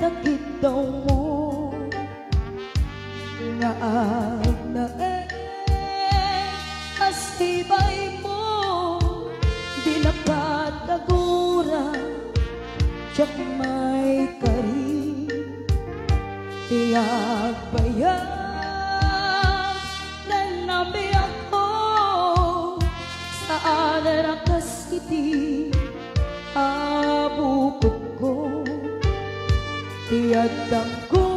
dakit daw mo nga agnae asibay mo di nakatagura tiyak may kari tiyak bayan na nabi ako sa alarakas iti abukog ko tiadang ko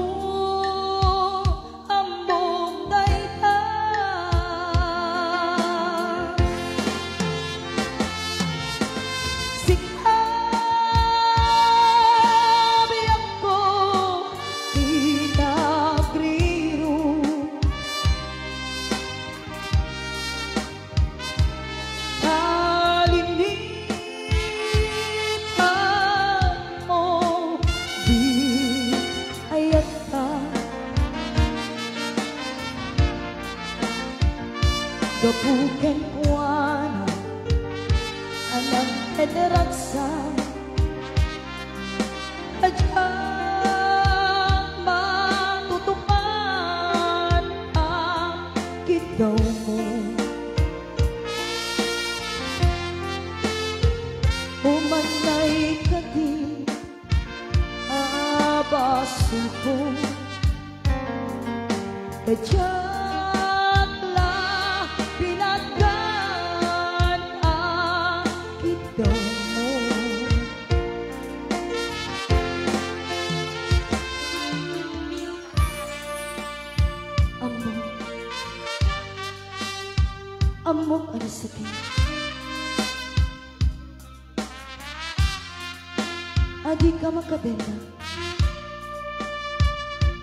gapuken kuana anang ederaksan adyang matutupan ang kidaw mo umanay ka di abaso ko adyang amok ang sakit adi ka makabenda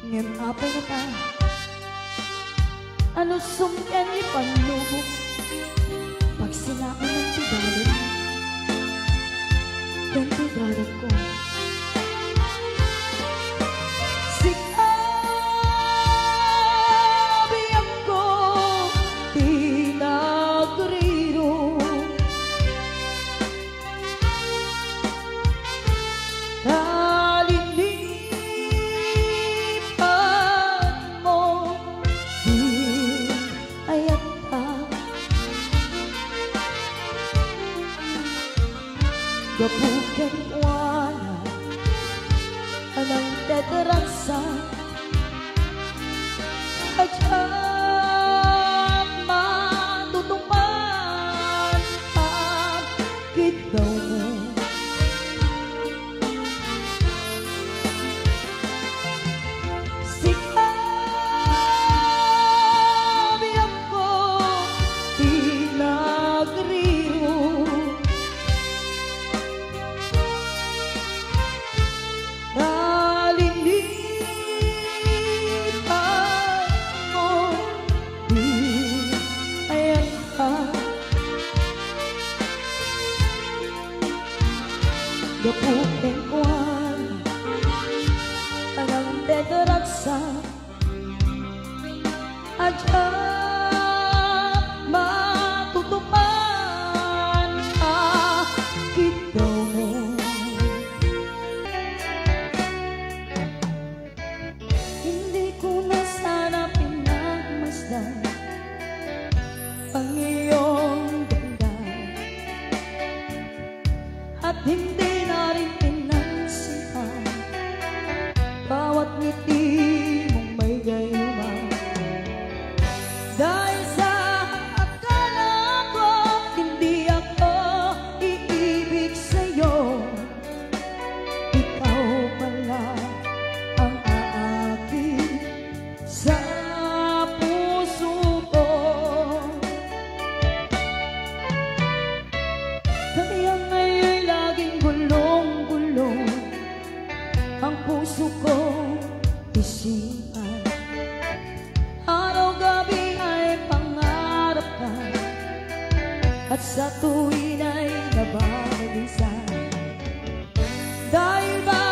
ngem apay na ta ano sumyan ni panlubog pag sinaan ng tigalin dan tigalin ko gapuken wala anang teterasa adyang matutupan ang kidaw mo sikabi ako tinagriro gapuken kuan anang teteraksa adyang matutupan ang kidaw mo hindi ko na sana pinagmasdan ang iyong ganda at hindi bawat ngiti mong may gayuma dahil sa akala ko hindi ako iibig sa'yo ikaw pala ang aakit sa puso ko kaya ngayon'y laging gulong-gulong ang puso ko isipan araw-gabi ay pangarap ka at sa tuwin ay nababalisan dahil ba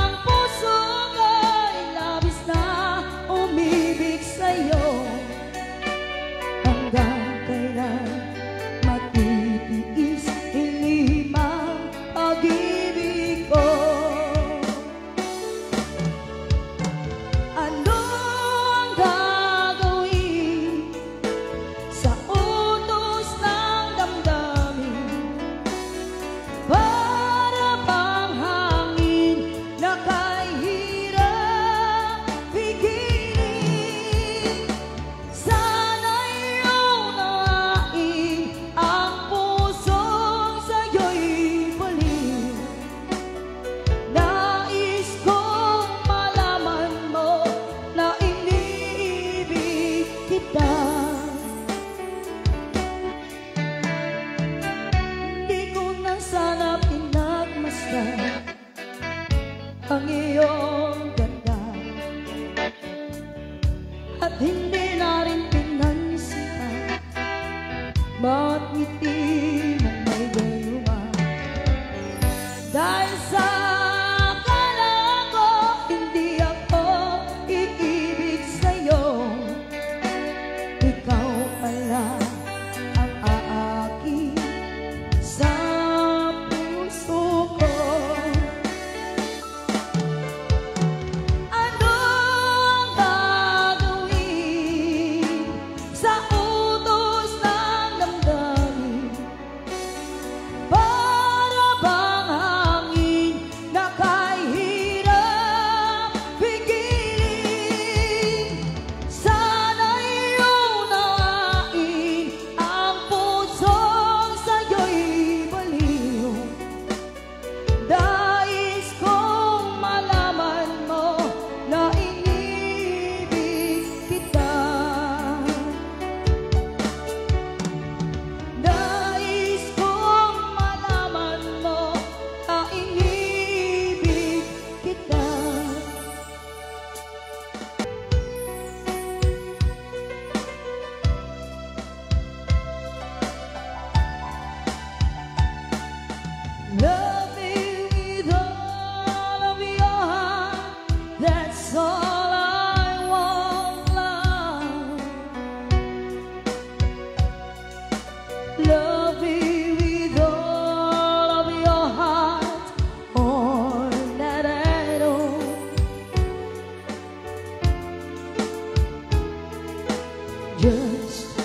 ang puso ko'y labis na umibig sa'yo hanggang kailan matitiis hilimang pag-ibig ko ang iyong ganda at hindi na rin pinansinan bawat ngiti mong may gayuma. Dahil sa akala ko hindi ako iibig sa'yo, ikaw pala ang aaki sa puso ko. Ano ang gagawin sa utos ng damdamin? Para bang hangin na kahirap pigilin? Sana'y unawain ang pusong sa'yo'y baliw. Nais kong malaman mo na inibig kita. Nais kong malaman mo na inibig kita. Love me with all of your heart, that's all I want, love. Love me with all of your heart, all that I know. Just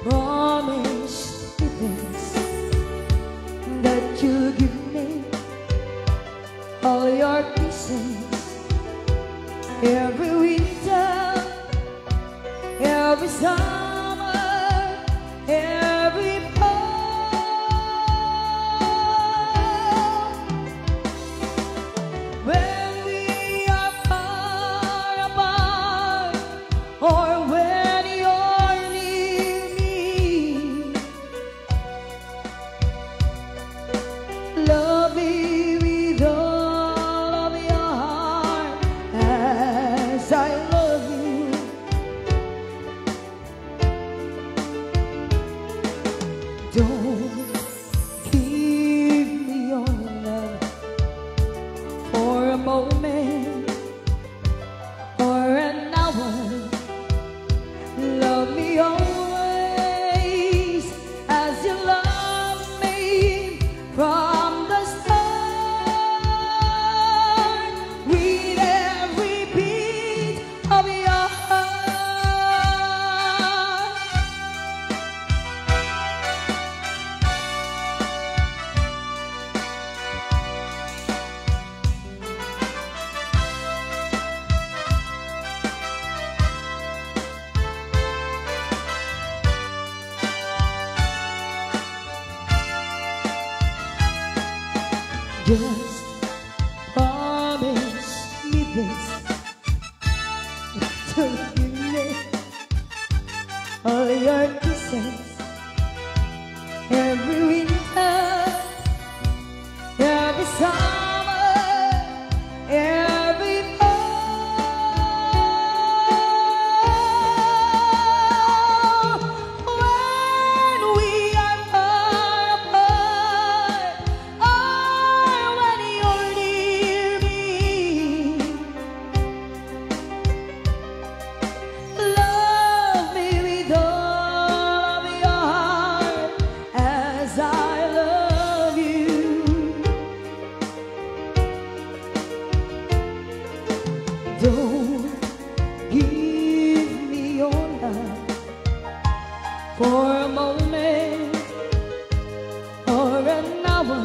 promise me this, that you give me all your kisses every winter, every summer, every fall. When we are far apart, or when you're near me, love me with all of your heart as I love you. Don't give me your love for a moment or an hour. Love me always as you love me from the start, with every beat of your heart. Just promise me this, to give me all your kisses every winter, every summer, every fall. When we are far apart, or when you're near me, love me with all of your heart as I love you. Don't give me your love for a moment or an hour.